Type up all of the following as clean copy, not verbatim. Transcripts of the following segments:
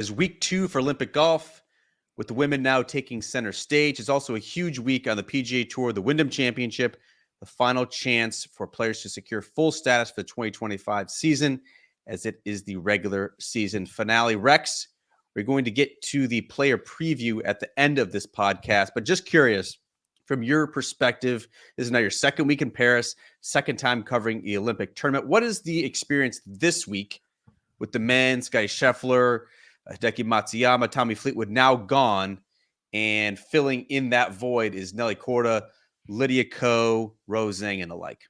Is week 2 for Olympic golf, with the women now taking center stage. It's also a huge week on the PGA Tour, the Wyndham Championship, the final chance for players to secure full status for the 2025 season, as it is the regular season finale. Rex, we're going to get to the player preview at the end of this podcast, but just curious, from your perspective, this is now your second week in Paris, second time covering the Olympic tournament. What is the experience this week with the men, Scottie Scheffler, Hideki Matsuyama, Tommy Fleetwood now gone, and filling in that void is Nelly, Korda, Lydia, Rose Zhang, and the like?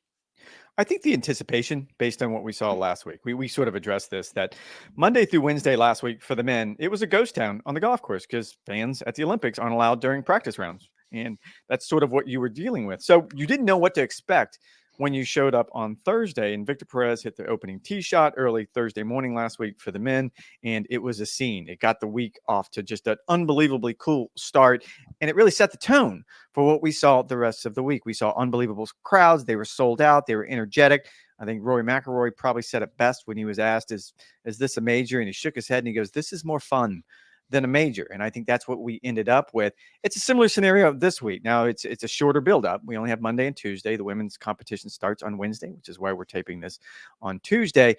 I think the anticipation based on what we saw last week, we sort of addressed this, that Monday through Wednesday last week for the men, it was a ghost town on the golf course because fans at the Olympics aren't allowed during practice rounds. And that's sort of what you were dealing with. So you didn't know what to expect when you showed up on Thursday, and Victor Perez hit the opening tee shot early Thursday morning last week for the men, and it was a scene. It got the week off to just an unbelievably cool start, and it really set the tone for what we saw the rest of the week. We saw unbelievable crowds. They were sold out. They were energetic. I think Rory McIlroy probably said it best when he was asked, is this a major? And he shook his head and he goes, this is more fun than a major. And I think that's what we ended up with. It's a similar scenario this week. Now it's a shorter build-up. We only have Monday and Tuesday. The women's competition starts on Wednesday, which is why we're taping this on Tuesday.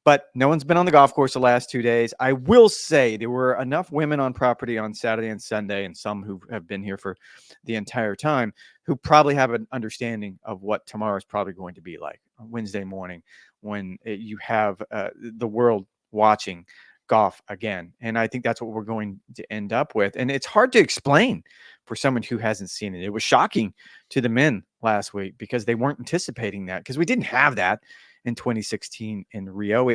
But no one's been on the golf course the last 2 days. I will say there were enough women on property on Saturday and Sunday, and some who have been here for the entire time, who probably have an understanding of what tomorrow is probably going to be like on Wednesday morning when you have the world watching golf again. And I think that's what we're going to end up with. And it's hard to explain for someone who hasn't seen it. It was shocking to the men last week because they weren't anticipating that, because we didn't have that in 2016 in Rio.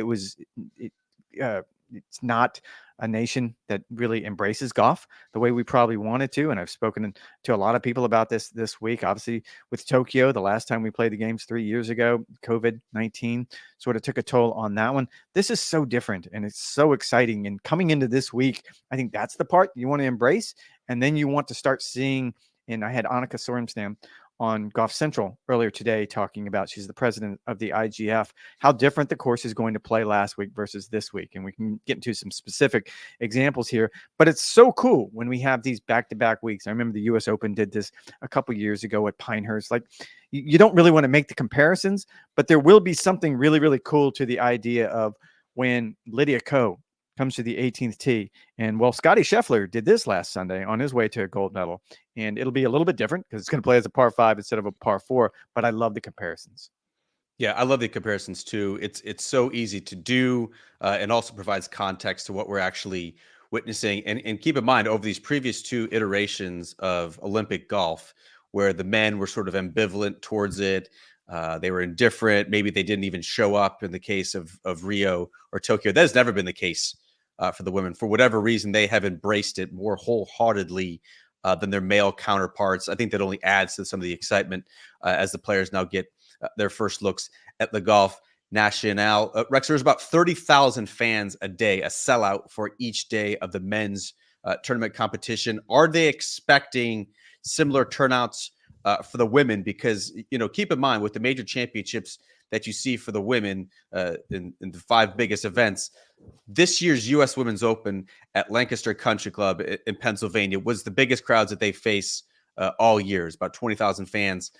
It's not a nation that really embraces golf the way we probably wanted to. And I've spoken to a lot of people about this week. Obviously, with Tokyo, the last time we played the games 3 years ago, COVID-19 sort of took a toll on that one. This is so different and it's so exciting. And coming into this week, I think that's the part you want to embrace. And then you want to start seeing, and I had Annika Sorenstam on Golf Central earlier today talking about, she's the president of the IGF, how different the course is going to play last week versus this week. And we can get into some specific examples here, but it's so cool when we have these back-to-back weeks. I remember the US Open did this a couple years ago at Pinehurst. Like, you don't really want to make the comparisons, but there will be something really, really cool to the idea of when Lydia comes to the 18th tee. And well, Scottie Scheffler did this last Sunday on his way to a gold medal. And it'll be a little bit different because it's going to play as a par 5 instead of a par 4. But I love the comparisons. Yeah, I love the comparisons too. It's so easy to do, and also provides context to what we're actually witnessing. And keep in mind, over these previous 2 iterations of Olympic golf, where the men were sort of ambivalent towards it, they were indifferent. Maybe they didn't even show up in the case of Rio or Tokyo. That has never been the case for the women. For whatever reason, they have embraced it more wholeheartedly than their male counterparts. I think that only adds to some of the excitement as the players now get their first looks at the Golf National. Rex, there's about 30,000 fans a day, a sellout for each day of the men's tournament competition. Are they expecting similar turnouts for the women? Because, keep in mind, with the major championships that you see for the women in the 5 biggest events, this year's U.S. Women's Open at Lancaster Country Club in Pennsylvania was the biggest crowds that they face all year. It's about 20,000 fans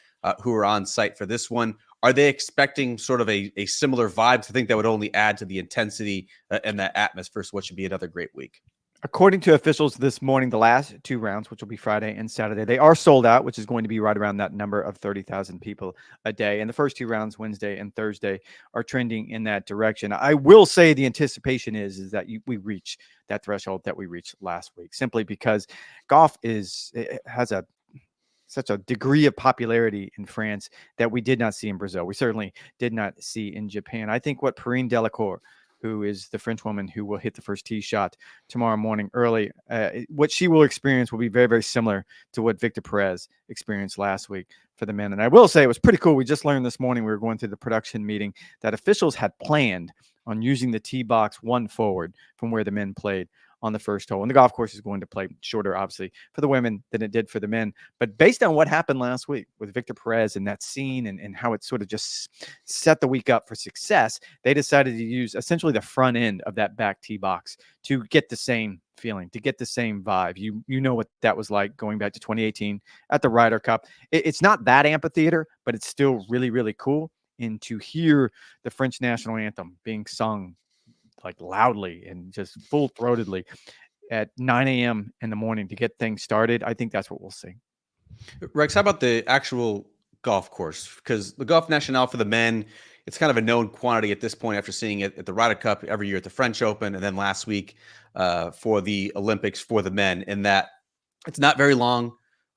who are on site for this one. Are they expecting sort of a similar vibe? To think that would only add to the intensity and that atmosphere, so what should be another great week? According to officials this morning, the last 2 rounds, which will be Friday and Saturday, they are sold out, which is going to be right around that number of 30,000 people a day. And the first 2 rounds, Wednesday and Thursday, are trending in that direction. I will say the anticipation is that we reach that threshold that we reached last week, simply because golf has such a degree of popularity in France that we did not see in Brazil. We certainly did not see in Japan. I think what Perrine Delacour, who is the French woman who will hit the first tee shot tomorrow morning early, what she will experience will be very, very similar to what Victor Perez experienced last week for the men. And I will say it was pretty cool. We just learned this morning, we were going through the production meeting, that officials had planned on using the tee box 1 forward from where the men played on the first hole. And the golf course is going to play shorter, obviously, for the women than it did for the men. But based on what happened last week with Victor Perez and that scene and how it sort of just set the week up for success, they decided to use essentially the front end of that back tee box to get the same feeling, to get the same vibe. You know what that was like going back to 2018 at the Ryder Cup. It's not that amphitheater, but it's still really, really cool. And to hear the French national anthem being sung like loudly and just full throatedly at 9 a.m. in the morning to get things started, I think that's what we'll see. Rex, how about the actual golf course? Because the Golf National for the men, it's kind of a known quantity at this point after seeing it at the Ryder Cup every year at the French Open, and then last week for the Olympics for the men. In that it's not very long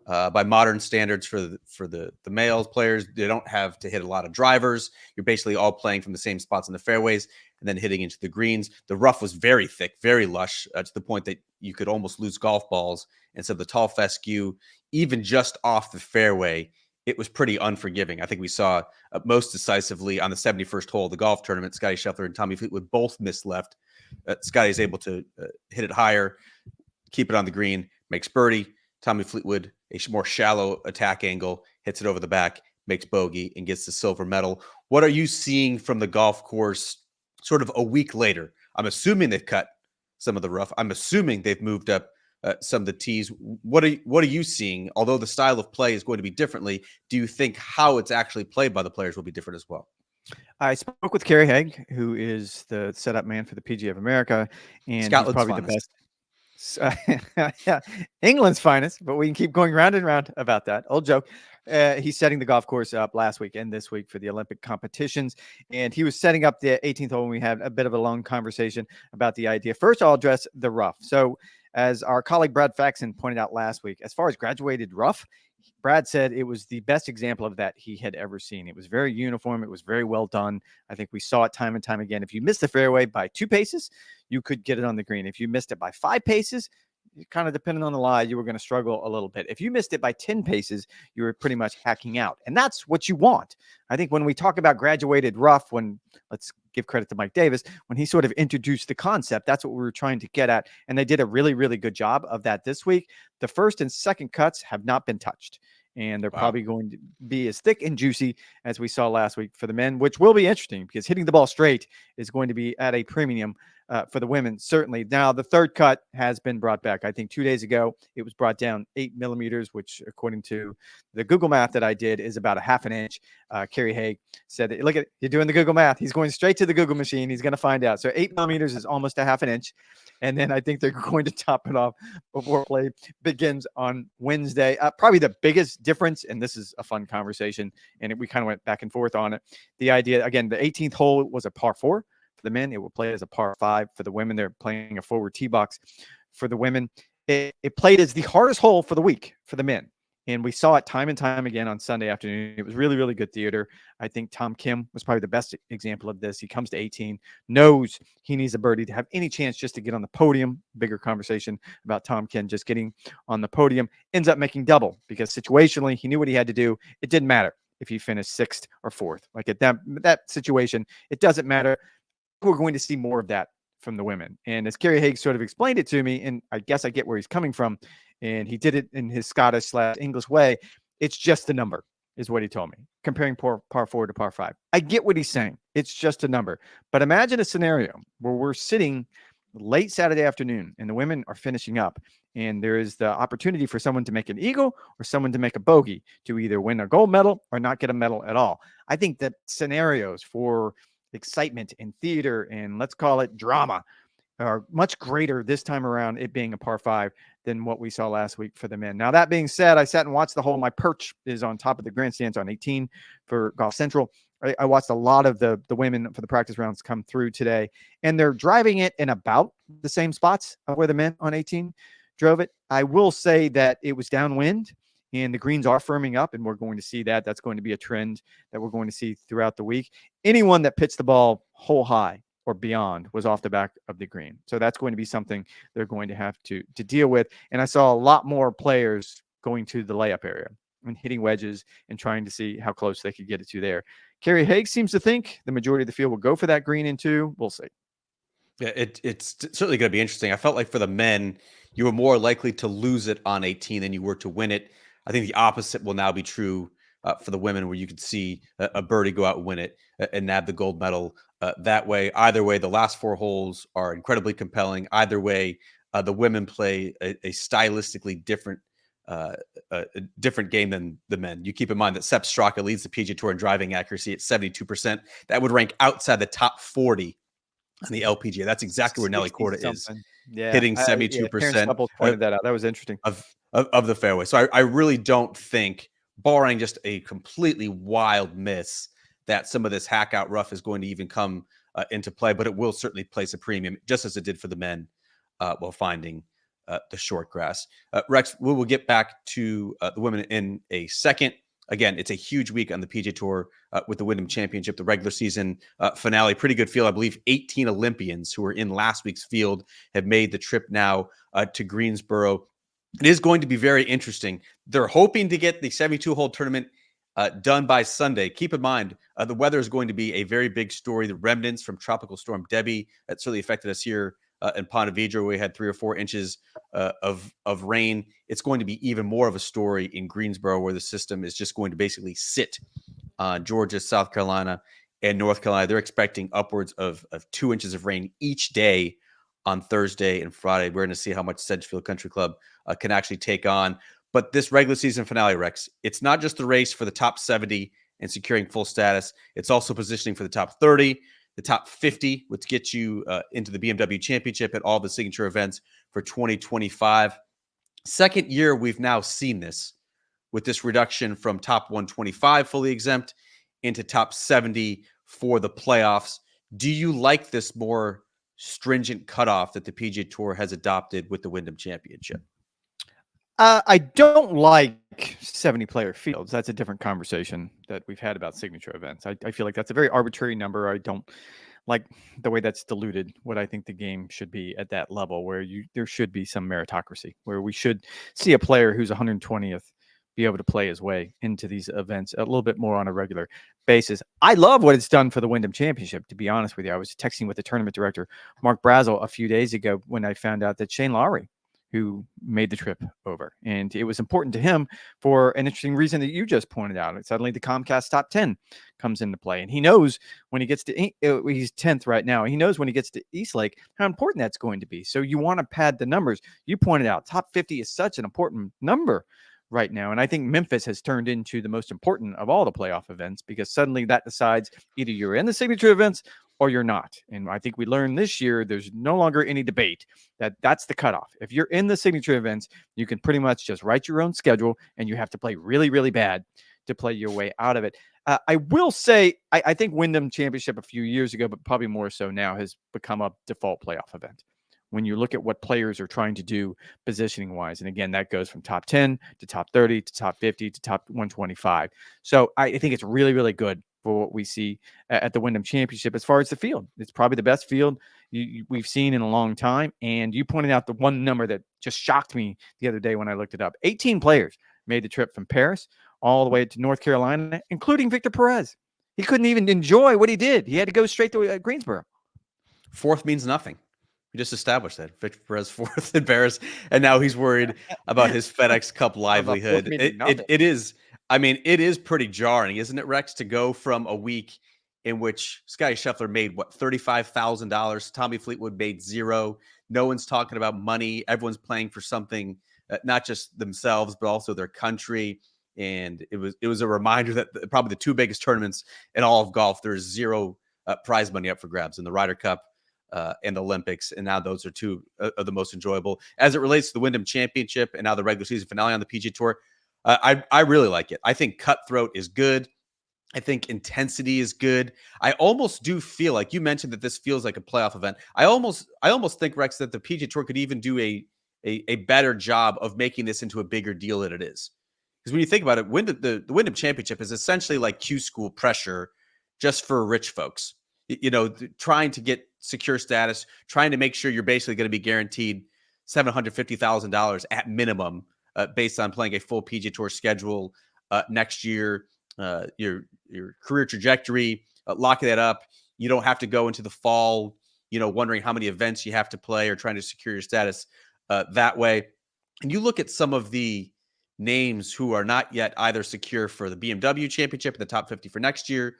by modern standards for the male players. They don't have to hit a lot of drivers. You're basically all playing from the same spots in the fairways and then hitting into the greens. The rough was very thick, very lush, to the point that you could almost lose golf balls. And so the tall fescue, even just off the fairway, it was pretty unforgiving. I think we saw most decisively on the 71st hole of the golf tournament, Scottie Scheffler and Tommy Fleetwood both missed left. Scottie's able to hit it higher, keep it on the green, makes birdie. Tommy Fleetwood, a more shallow attack angle, hits it over the back, makes bogey, and gets the silver medal. What are you seeing from the golf course sort of a week later? I'm assuming they've cut some of the rough. I'm assuming they've moved up some of the tees. What are you seeing? Although the style of play is going to be differently, do you think how it's actually played by the players will be different as well? I spoke with Kerry Haig, who is the setup man for the PGA of America, and Scotland's he's probably finest. the best. Yeah, England's finest, but we can keep going round and round about that. Old joke. He's setting the golf course up last week and this week for the Olympic competitions. And he was setting up the 18th hole, and we had a bit of a long conversation about the idea. First, I'll address the rough. So, as our colleague Brad Faxon pointed out last week, as far as graduated rough, Brad said it was the best example of that he had ever seen. It was very uniform. It was very well done. I think we saw it time and time again. If you missed the fairway by 2 paces, you could get it on the green. If you missed it by 5 paces, kind of depending on the lie, you were going to struggle a little bit. If you missed it by 10 paces, you were pretty much hacking out. And that's what you want. I think when we talk about graduated rough, let's give credit to Mike Davis, when he sort of introduced the concept, that's what we were trying to get at. And they did a really, really good job of that this week. The first and second cuts have not been touched. And they're probably going to be as thick and juicy as we saw last week for the men, which will be interesting because hitting the ball straight is going to be at a premium for the women, certainly. Now, the third cut has been brought back. I think 2 days ago, it was brought down 8 millimeters, which, according to the Google math that I did, is about a half an inch. Kerry Haig said, look at you're doing the Google math. He's going straight to the Google machine. He's going to find out. So 8 millimeters is almost a half an inch. And then I think they're going to top it off before play begins on Wednesday. Probably the biggest difference, and this is a fun conversation, and we kind of went back and forth on it. The idea, again, the 18th hole was a par 4 for the men. It will play as a par 5 for the women. They're playing a forward tee box for the women. It played as the hardest hole for the week for the men. And we saw it time and time again on Sunday afternoon. It was really, really good theater. I think Tom Kim was probably the best example of this. He comes to 18, knows he needs a birdie to have any chance just to get on the podium. Bigger conversation about Tom Kim just getting on the podium. Ends up making double because situationally he knew what he had to do. It didn't matter if he finished 6th or 4th. Like at that situation, it doesn't matter. We're going to see more of that from the women. And as Kerry Haig sort of explained it to me, and I guess I get where he's coming from, and he did it in his Scottish/English way, it's just a number, is what he told me, comparing par 4 to par 5. I get what he's saying. It's just a number. But imagine a scenario where we're sitting late Saturday afternoon and the women are finishing up, and there is the opportunity for someone to make an eagle or someone to make a bogey to either win a gold medal or not get a medal at all. I think that scenarios for excitement and theater and let's call it drama are much greater this time around, it being a par 5 than what we saw last week for the men. Now, that being said, I sat and watched the hole. My perch is on top of the grandstands on 18 for Golf Central. I watched a lot of the women for the practice rounds come through today, and they're driving it in about the same spots where the men on 18 drove it. I will say that it was downwind, and the greens are firming up, and we're going to see that. That's going to be a trend that we're going to see throughout the week. Anyone that pitched the ball hole high or beyond was off the back of the green. So that's going to be something they're going to have to deal with. And I saw a lot more players going to the layup area and hitting wedges and trying to see how close they could get it to there. Kerry Haig seems to think the majority of the field will go for that green in 2. We'll see. Yeah, it's certainly going to be interesting. I felt like for the men, you were more likely to lose it on 18 than you were to win it. I think the opposite will now be true for the women, where you could see a birdie go out and win it and nab the gold medal that way. Either way, the last four holes are incredibly compelling. Either way, the women play a stylistically uh, a different game than the men. You keep in mind that Sepp Straka leads the PGA Tour in driving accuracy at 72%. That would rank outside the top 40 on the LPGA. That's exactly where Nelly 60 Korda is, something. Yeah. hitting Yeah. Terrence 72% Staples pointed that out. That was interesting. of the fairway. So I really don't think, barring just a completely wild miss, that some of this hack out rough is going to even come into play, but it will certainly place a premium, just as it did for the men while finding the short grass. Rex, we will get back to the women in a second. Again, it's a huge week on the PGA Tour with the Wyndham Championship, the regular season finale. Pretty good field. I believe 18 Olympians who were in last week's field have made the trip now to Greensboro. It is going to be very interesting. They're hoping to get the 72-hole tournament done by Sunday. Keep in mind, the weather is going to be a very big story. The remnants from Tropical Storm Debbie that certainly affected us here in Ponte Vedra, where we had 3 or 4 inches of rain. It's going to be even more of a story in Greensboro, where the system is just going to basically sit on Georgia, South Carolina, and North Carolina. They're expecting upwards of 2 inches of rain each day on Thursday and Friday. We're going to see how much Sedgefield Country Club can actually take on. But this regular season finale, Rex, it's not just the race for the top 70 and securing full status. It's also positioning for the top 30, the top 50, which gets you into the BMW Championship and all the signature events for 2025. Second year we've now seen this, with this reduction from top 125 fully exempt into top 70 for the playoffs. Do you like this more stringent cutoff that the PGA Tour has adopted with the Wyndham Championship? I don't like 70 player fields. That's a different conversation that we've had about signature events. I feel like that's a very arbitrary number. I don't like the way that's diluted what I think the game should be at that level, where there should be some meritocracy, where we should see a player who's 120th be able to play his way into these events a little bit more on a regular basis. I love what it's done for the Wyndham Championship, to be honest with you. I was texting with the tournament director, Mark Brazel, a few days ago when I found out that Shane Lowry, who made the trip over, and it was important to him for an interesting reason that you just pointed out. And suddenly the Comcast top 10 comes into play, and he knows when he gets to, he's 10th right now. He knows when he gets to Eastlake how important that's going to be. So you want to pad the numbers. You pointed out top 50 is such an important number right now. And I think Memphis has turned into the most important of all the playoff events, because suddenly that decides either you're in the signature events or you're not. And I think we learned this year there's no longer any debate that that's the cutoff. If you're in the signature events, you can pretty much just write your own schedule, and you have to play really, really bad to play your way out of it. I will say, I think Wyndham Championship a few years ago, but probably more so now, has become a default playoff event when you look at what players are trying to do positioning wise. And again, that goes from top 10 to top 30 to top 50 to top 125. So I think it's really, really good for what we see at the Wyndham Championship. As far as the field, it's probably the best field we've seen in a long time. And you pointed out the one number that just shocked me the other day when I looked it up. 18 players made the trip from Paris all the way to North Carolina, including Victor Perez. He couldn't even enjoy what he did. He had to go straight to Greensboro. Fourth means nothing. We just established that. Victor Perez fourth in Paris, and now he's worried about his FedEx Cup livelihood. It is, I mean, it is pretty jarring, isn't it, Rex, to go from a week in which Scottie Scheffler made, what, $35,000? Tommy Fleetwood made zero. No one's talking about money. Everyone's playing for something, not just themselves, but also their country. And it was a reminder that probably the 2 biggest tournaments in all of golf, there's zero prize money up for grabs in the Ryder Cup and the Olympics. And now those are 2 of the most enjoyable. As it relates to the Wyndham Championship and now the regular season finale on the PGA Tour, I really like it. I think cutthroat is good. I think intensity is good. I almost do feel like you mentioned that this feels like a playoff event. I almost think, Rex, that the PGA Tour could even do a better job of making this into a bigger deal than it is. Because when you think about it, the Wyndham Championship is essentially like Q school pressure just for rich folks. Trying to get secure status, trying to make sure you're basically going to be guaranteed $750,000 at minimum based on playing a full PGA Tour schedule next year. Your career trajectory, locking that up. You don't have to go into the fall, wondering how many events you have to play or trying to secure your status that way. And you look at some of the names who are not yet either secure for the BMW Championship in the top 50 for next year,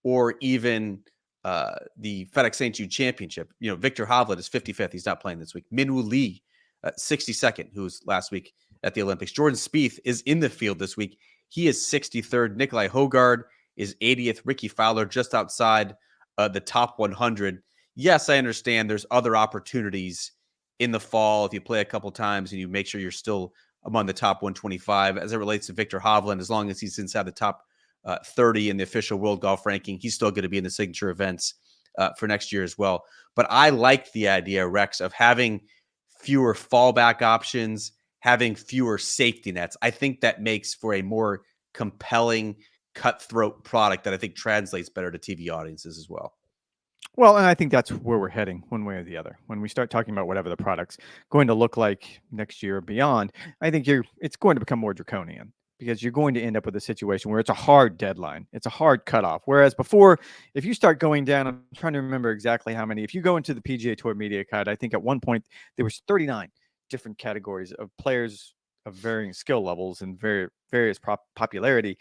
or even the FedEx St. Jude Championship. Victor Hovland is 55th. He's not playing this week. Minwoo Lee, 62nd, who was last week at the Olympics. Jordan Spieth is in the field this week. He is 63rd. Nikolai Hogard is 80th. Ricky Fowler just outside the top 100. Yes, I understand there's other opportunities in the fall if you play a couple times and you make sure you're still among the top 125 as it relates to Victor Hovland. As long as he's inside the top 30 in the official world golf ranking, he's still going to be in the signature events for next year as well. But I like the idea, Rex, of having fewer fallback options, having fewer safety nets. I think that makes for a more compelling, cutthroat product that I think translates better to TV audiences as well. Well, and I think that's where we're heading one way or the other. When we start talking about whatever the product's going to look like next year or beyond, I think it's going to become more draconian, because you're going to end up with a situation where it's a hard deadline. It's a hard cutoff. Whereas before, if you start going down, I'm trying to remember exactly how many. If you go into the PGA Tour Media Guide, I think at one point there was 39 different categories of players of varying skill levels and various popularity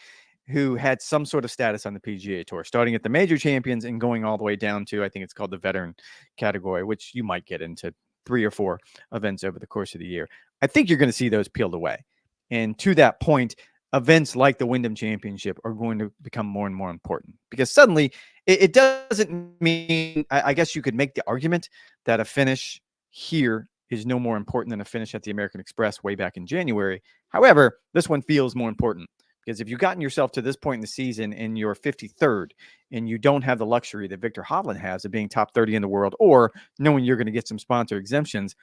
who had some sort of status on the PGA Tour, starting at the major champions and going all the way down to, I think it's called the veteran category, which you might get into 3 or 4 events over the course of the year. I think you're going to see those peeled away. And to that point, events like the Wyndham Championship are going to become more and more important, because suddenly it doesn't mean, I guess you could make the argument that a finish here is no more important than a finish at the American Express way back in January. However, this one feels more important, because if you've gotten yourself to this point in the season and you're 53rd and you don't have the luxury that Victor Hovland has of being top 30 in the world, or knowing you're going to get some sponsor exemptions,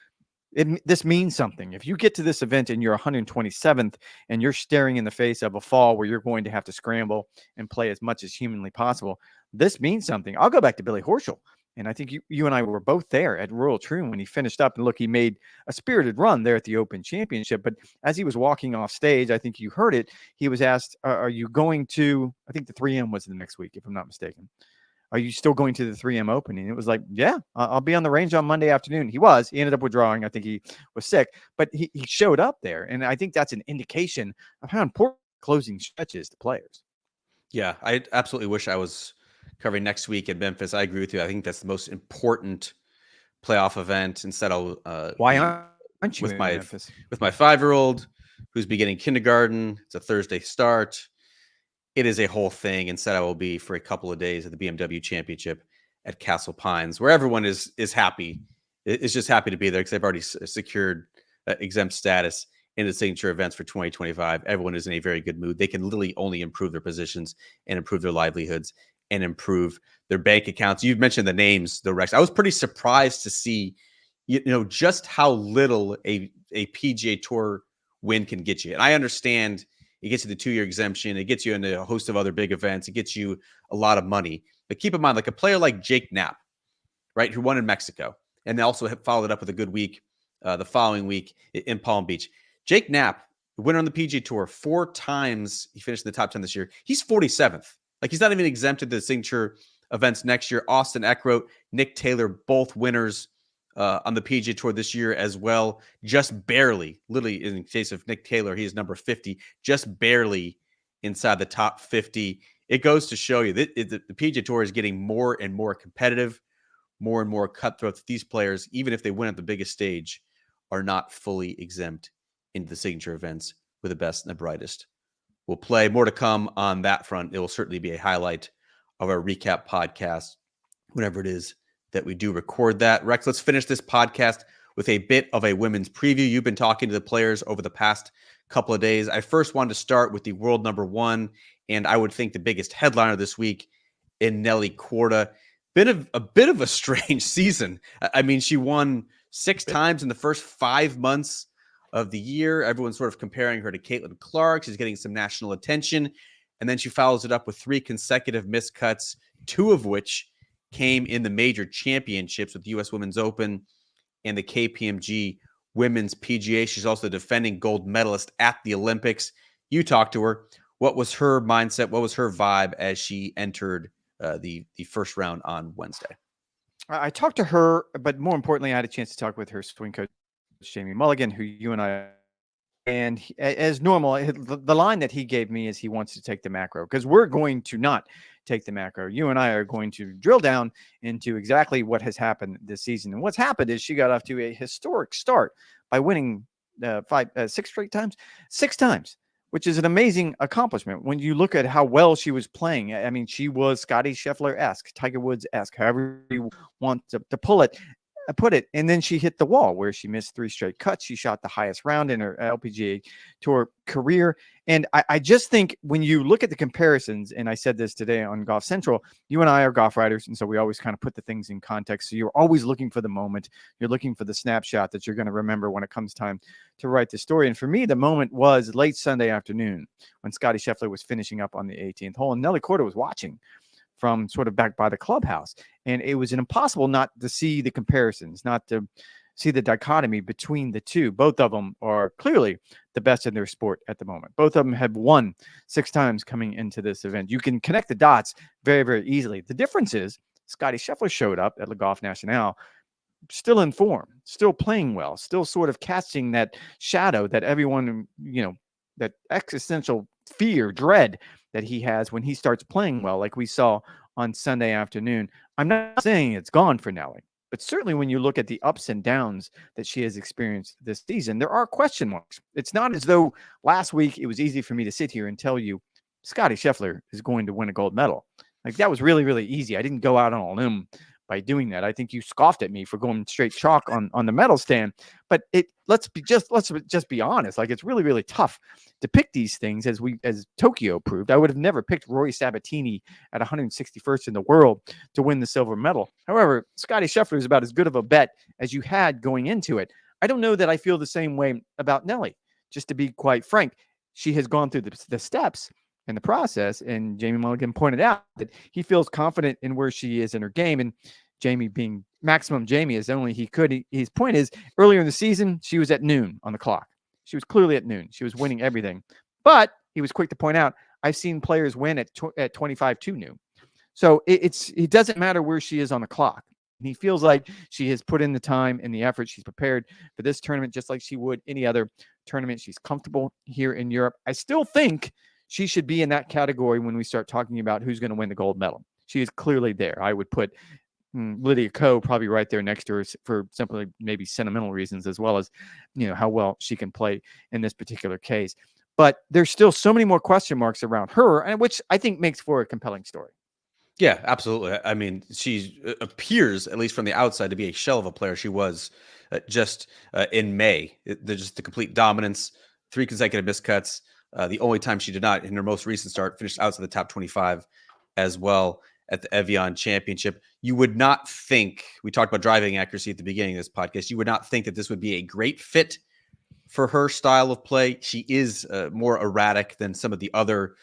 this means something. If you get to this event and you're 127th and you're staring in the face of a fall where you're going to have to scramble and play as much as humanly possible, this means something. I'll go back to Billy Horschel. And I think you and I were both there at Royal Troon when he finished up. And look, he made a spirited run there at the Open Championship. But as he was walking off stage, I think you heard it, he was asked, are you going to, I think the 3M was the next week, if I'm not mistaken. Are you still going to the 3M Open? And it was like, yeah, I'll be on the range on Monday afternoon. He ended up withdrawing. I think he was sick, but he showed up there. And I think that's an indication of how important closing stretch is to players. Yeah, I absolutely wish I was covering next week in Memphis. I agree with you. I think that's the most important playoff event. Instead, I'll Why aren't you with in my Memphis? with my 5-year-old who's beginning kindergarten. It's a Thursday start. It is a whole thing. Instead, I will be for a couple of days at the BMW Championship at Castle Pines, where everyone is happy. Is just happy to be there because they've already secured exempt status in the signature events for 2025. Everyone is in a very good mood. They can literally only improve their positions and improve their livelihoods and improve their bank accounts. You've mentioned the names, the Rex. I was pretty surprised to see, just how little a PGA Tour win can get you. And I understand it gets you the 2-year exemption. It gets you into a host of other big events. It gets you a lot of money. But keep in mind, like a player like Jake Knapp, right, who won in Mexico, and they also followed it up with a good week the following week in Palm Beach. Jake Knapp, winner on the PGA Tour 4 times. He finished in the top 10 this year. He's 47th. Like, he's not even exempted to the signature events next year. Austin Eckroat, Nick Taylor, both winners on the PGA Tour this year as well. Just barely, literally in the case of Nick Taylor, he is number 50, just barely inside the top 50. It goes to show you that the PGA Tour is getting more and more competitive, more and more cutthroat. These players, even if they win at the biggest stage, are not fully exempt into the signature events with the best and the brightest. We'll play more to come on that front. It will certainly be a highlight of our recap podcast whenever it is that we do record that. Rex, let's finish this podcast with a bit of a women's preview. You've been talking to the players over the past couple of days. I first wanted to start with the world number 1, and I would think the biggest headliner this week in Nelly Korda. Been a bit of a strange season. I mean, she won 6 times in the first 5 months of the year. Everyone's sort of comparing her to Caitlin Clark. She's getting some national attention. And then she follows it up with 3 consecutive miscuts, 2 of which came in the major championships with the U.S. Women's Open and the KPMG Women's PGA. She's also the defending gold medalist at the Olympics. You talked to her. What was her mindset? What was her vibe as she entered the first round on Wednesday? I talked to her, but more importantly, I had a chance to talk with her swing coach, Jamie Mulligan, who you and I. And as normal, the line that he gave me is he wants to take the macro, because we're going to not take the macro. You and I are going to drill down into exactly what has happened this season. And what's happened is she got off to a historic start by winning six times, which is an amazing accomplishment when you look at how well she was playing. I mean, she was Scottie Scheffler-esque, Tiger Woods-esque, however you want to put it. And then she hit the wall where she missed 3 straight cuts. She shot the highest round in her LPGA Tour career. And I just think when you look at the comparisons, and I said this today on Golf Central, you and I are golf writers, and so we always kind of put the things in context. So you're always looking for the moment. You're looking for the snapshot that you're going to remember when it comes time to write the story. And for me, the moment was late Sunday afternoon when Scottie Scheffler was finishing up on the 18th hole, and Nelly Korda was watching from sort of back by the clubhouse. And it was impossible not to see the comparisons, not to see the dichotomy between the two. Both of them are clearly the best in their sport at the moment. Both of them have won 6 times coming into this event. You can connect the dots very, very easily. The difference is Scottie Scheffler showed up at Le Golf National still in form, still playing well, still sort of casting that shadow that everyone, that existential fear, dread that he has when he starts playing well, like we saw on Sunday afternoon. I'm not saying it's gone for Nelly, but certainly when you look at the ups and downs that she has experienced this season, there are question marks. It's not as though last week it was easy for me to sit here and tell you Scottie Scheffler is going to win a gold medal. Like, that was really, really easy. I didn't go out on a limb by doing that. I think you scoffed at me for going straight chalk on the medal stand. But let's just be honest. Like, it's really, really tough to pick these things, as Tokyo proved. I would have never picked Rory Sabatini at 161st in the world to win the silver medal. However, Scottie Scheffler is about as good of a bet as you had going into it. I don't know that I feel the same way about Nelly. Just to be quite frank, she has gone through the steps in the process, and Jamie Mulligan pointed out that he feels confident in where she is in her game. And Jamie, being maximum Jamie as only he could, his point is, earlier in the season, she was at noon on the clock. She was clearly at noon. She was winning everything. But he was quick to point out, I've seen players win at 25 to noon. So it doesn't matter where she is on the clock. And he feels like she has put in the time and the effort. She's prepared for this tournament just like she would any other tournament. She's comfortable here in Europe. I still think she should be in that category when we start talking about who's going to win the gold medal. She is clearly there. I would put Lydia Ko probably right there next to her for simply maybe sentimental reasons, as well as, how well she can play in this particular case. But there's still so many more question marks around her, and which I think makes for a compelling story. Yeah, absolutely. I mean, she appears, at least from the outside, to be a shell of a player she was just in May. Just the complete dominance, 3 consecutive miscuts. The only time she did not, in her most recent start, finished outside the top 25 as well at the Evian Championship. You would not think, we talked about driving accuracy at the beginning of this podcast, you would not think that this would be a great fit for her style of play. She is more erratic than some of the other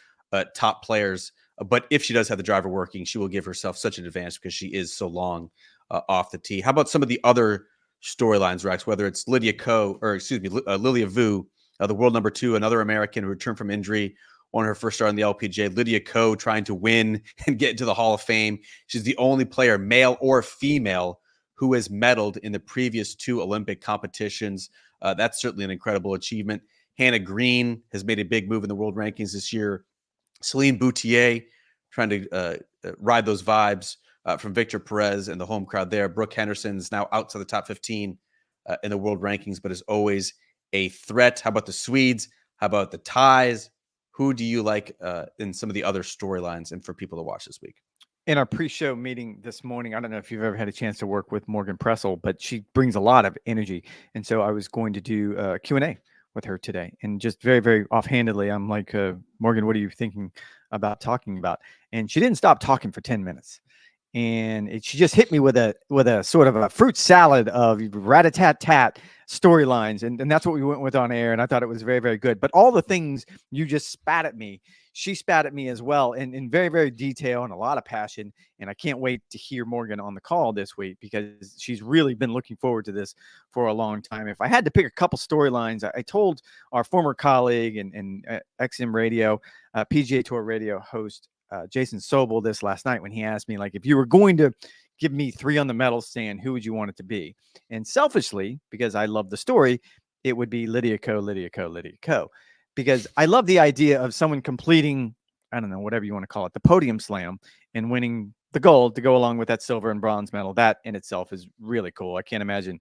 top players. But if she does have the driver working, she will give herself such an advantage because she is so long off the tee. How about some of the other storylines, Rex? Whether it's Lilia Vu, the world number 2, another American who returned from injury, won her first start on the LPGA. Lydia Ko trying to win and get into the Hall of Fame. She's the only player, male or female, who has medaled in the previous 2 Olympic competitions. That's certainly an incredible achievement. Hannah Green has made a big move in the world rankings this year. Celine Boutier trying to ride those vibes from Victor Perez and the home crowd there. Brooke Henderson is now outside the top 15 in the world rankings, but is always a threat. How about the Swedes? How about the ties? Who do you like in some of the other storylines and for people to watch this week? In our pre-show meeting this morning, I don't know if you've ever had a chance to work with Morgan Pressel, but she brings a lot of energy. And so I was going to do a Q&A with her today. And just very, very offhandedly, I'm like, Morgan, what are you thinking about talking about? And she didn't stop talking for 10 minutes. And she just hit me with a sort of a fruit salad of rat-a-tat-tat storylines. And that's what we went with on air. And I thought it was very, very good. But all the things you just spat at me, she spat at me as well, in very, very detail and a lot of passion. And I can't wait to hear Morgan on the call this week, because she's really been looking forward to this for a long time. If I had to pick a couple storylines, I told our former colleague and XM Radio, PGA Tour radio host, Jason Sobel, this last night when he asked me, like, if you were going to give me 3 on the medal stand, who would you want it to be? And selfishly, because I love the story, it would be Lydia Ko, Lydia Ko, Lydia Ko. Because I love the idea of someone completing, I don't know, whatever you want to call it, the podium slam and winning the gold to go along with that silver and bronze medal. That in itself is really cool. I can't imagine.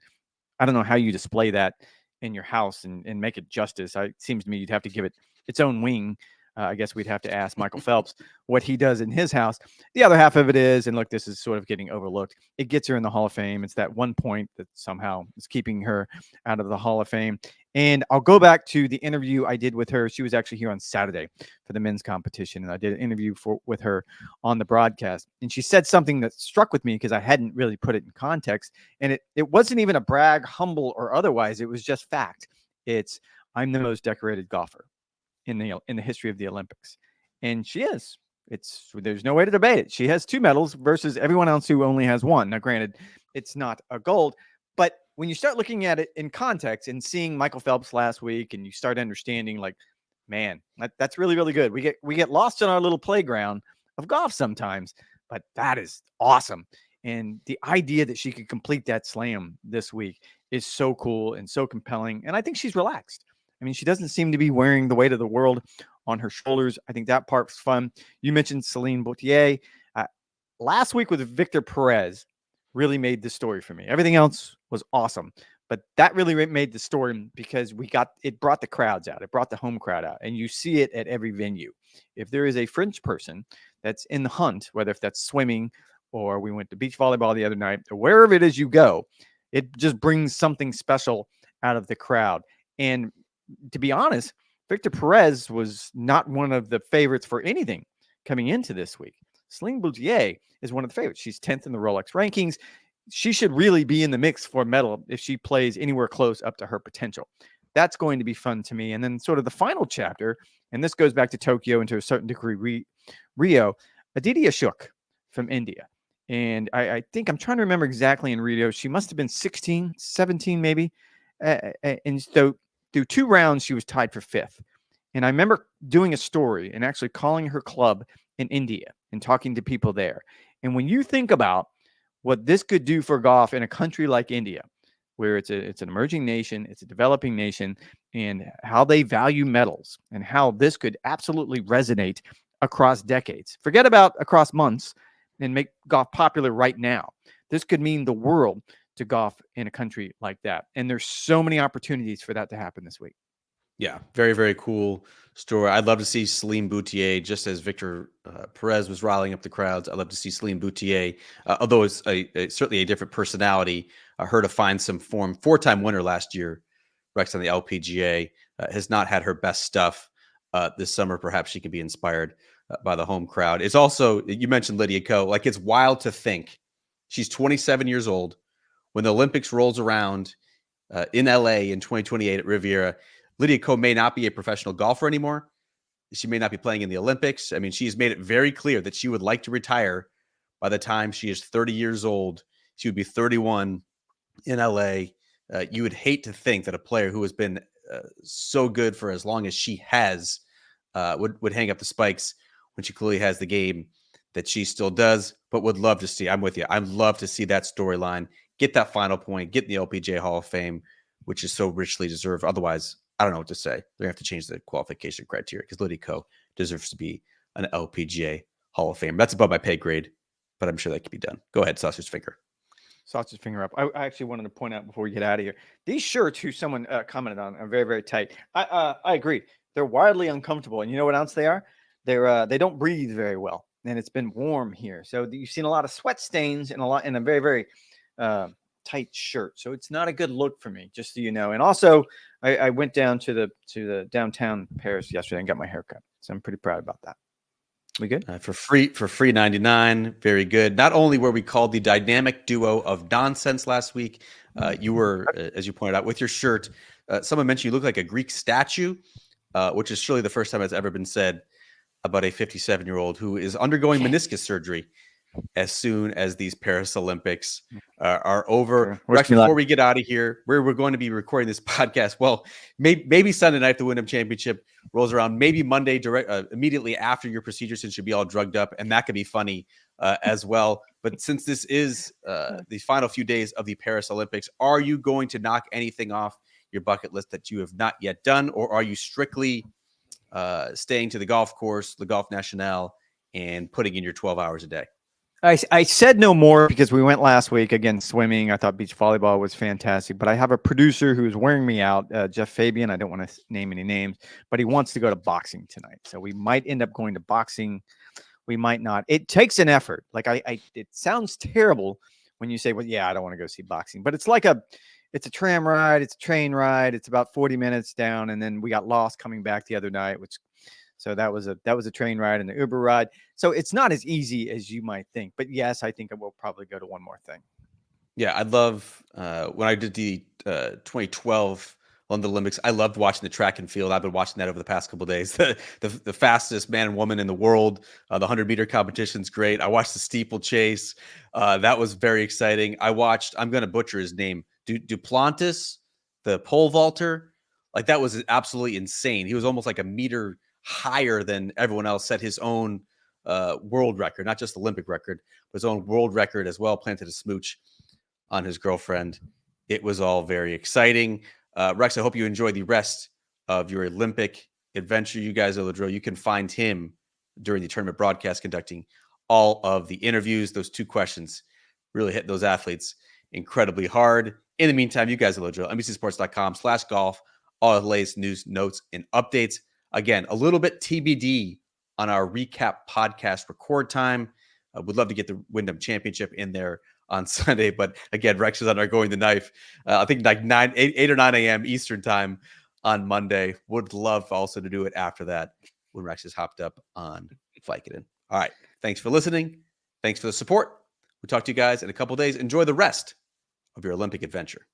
I don't know how you display that in your house and make it justice. It seems to me you'd have to give it its own wing. I guess we'd have to ask Michael Phelps what he does in his house. The other half of it is, and look, this is sort of getting overlooked. It gets her in the Hall of Fame. It's that 1 point that somehow is keeping her out of the Hall of Fame. And I'll go back to the interview I did with her. She was actually here on Saturday for the men's competition, and I did an interview with her on the broadcast. And she said something that struck with me because I hadn't really put it in context. And it wasn't even a brag, humble, or otherwise. It was just fact. It's, I'm the most decorated golfer in the history of the Olympics. And she is. There's no way to debate it. She has 2 medals versus everyone else who only has 1. Now, granted, it's not a gold, but when you start looking at it in context and seeing Michael Phelps last week, and you start understanding, like, man, that's really, really good. We get lost in our little playground of golf sometimes, but that is awesome. And the idea that she could complete that slam this week is so cool and so compelling. And I think she's relaxed. I mean, she doesn't seem to be wearing the weight of the world on her shoulders. I think that part's fun. You mentioned Celine Boutier. Last week with Victor Perez really made the story for me. Everything else was awesome, but that really made the story because it brought the crowds out. It brought the home crowd out, and you see it at every venue. If there is a French person that's in the hunt, whether if that's swimming or we went to beach volleyball the other night, or wherever it is you go, it just brings something special out of the crowd. And to be honest, Victor Perez was not one of the favorites for anything coming into this week. Celine Boutier is one of the favorites. She's 10th in the Rolex rankings. She should really be in the mix for a medal if she plays anywhere close up to her potential. That's going to be fun to me. And then sort of the final chapter, and this goes back to Tokyo and to a certain degree Rio, Aditi Ashok from India. And I think I'm trying to remember exactly in Rio, she must have been 16, 17 maybe. And so through 2 rounds, she was tied for 5th. And I remember doing a story and actually calling her club in India and talking to people there. And when you think about what this could do for golf in a country like India, where it's an emerging nation, it's a developing nation, and how they value medals and how this could absolutely resonate across decades. Forget about across months and make golf popular right now. This could mean the world to golf in a country like that. And there's so many opportunities for that to happen this week. Yeah, very, very cool story. I'd love to see Celine Boutier, just as Victor Perez was riling up the crowds. I'd love to see Celine Boutier, although it's certainly a different personality, her to find some form. 4-time winner last year, Rex on the LPGA, has not had her best stuff this summer. Perhaps she could be inspired by the home crowd. It's also, you mentioned Lydia Ko, like it's wild to think she's 27 years old when the Olympics rolls around in LA in 2028 at Riviera. Lydia Ko may not be a professional golfer anymore. She may not be playing in the Olympics. I mean, she's made it very clear that she would like to retire by the time she is 30 years old. She would be 31 in LA. You would hate to think that a player who has been so good for as long as she has would hang up the spikes when she clearly has the game that she still does, but would love to see. I'm with you. I'd love to see that storyline, get that final point, get in the LPGA Hall of Fame, which is so richly deserved. Otherwise, I don't know what to say. They're going to have to change the qualification criteria because Lydia Ko deserves to be an LPGA Hall of Fame. That's above my pay grade, but I'm sure that could be done. Go ahead, Sausage Finger. Sausage Finger up. I actually wanted to point out before we get out of here, these shirts, who someone commented on, are very, very tight. I agree. They're wildly uncomfortable. And you know what else they are? They don't breathe very well. And it's been warm here. So you've seen a lot of sweat stains and a very, very tight shirt. So it's not a good look for me, just so you know. And also, I went down to the downtown Paris yesterday and got my hair cut. So I'm pretty proud about that. We good? For free 99. Very good. Not only were we called the dynamic duo of nonsense last week, you were, as you pointed out, with your shirt. Someone mentioned you look like a Greek statue, which is surely the first time it's ever been said about a 57-year-old who is undergoing meniscus surgery as soon as these Paris Olympics are over. Rex, before we get out of here, we're going to be recording this podcast. Well, maybe Sunday night, the Wyndham Championship rolls around. Maybe Monday, immediately after your procedure, since you'll be all drugged up, and that could be funny as well. But since this is the final few days of the Paris Olympics, are you going to knock anything off your bucket list that you have not yet done, or are you strictly staying to the golf course, the Golf National, and putting in your 12 hours a day? I said no more because we went last week again swimming. I thought beach volleyball was fantastic, but I have a producer who's wearing me out, Jeff Fabian. I don't want to name any names, but he wants to go to boxing tonight. So we might end up going to boxing. We might not. It takes an effort. Like it sounds terrible when you say, well, yeah, I don't want to go see boxing, but it's a tram ride. It's a train ride. It's about 40 minutes down. And then we got lost coming back the other night, so that was a train ride and the Uber ride. So it's not as easy as you might think. But yes, I think I will probably go to one more thing. Yeah, I love when I did the 2012 London Olympics. I loved watching the track and field. I've been watching that over the past couple of days. The fastest man and woman in the world. The 100-meter competition's great. I watched the steeplechase. That was very exciting. I watched. I'm going to butcher his name. Duplantis, the pole vaulter. Like that was absolutely insane. He was almost like a meter higher than everyone else. Set his own world record, not just Olympic record, but his own world record as well. Planted a smooch on his girlfriend. It was all very exciting. Rex, I hope you enjoy the rest of your Olympic adventure. You guys know the drill. You can find him during the tournament broadcast conducting all of the interviews. Those 2 questions really hit those athletes incredibly hard. In the meantime, you guys know the drill. NBCsports.com/golf. All the latest news, notes, and updates. Again, a little bit TBD on our recap podcast record time. Would love to get the Wyndham Championship in there on Sunday, but again, Rex is on our Going the Knife. I think like 8 or 9 a.m. Eastern time on Monday. Would love also to do it after that when Rex is hopped up on Vicodin. All right. Thanks for listening. Thanks for the support. We'll talk to you guys in a couple days. Enjoy the rest of your Olympic adventure.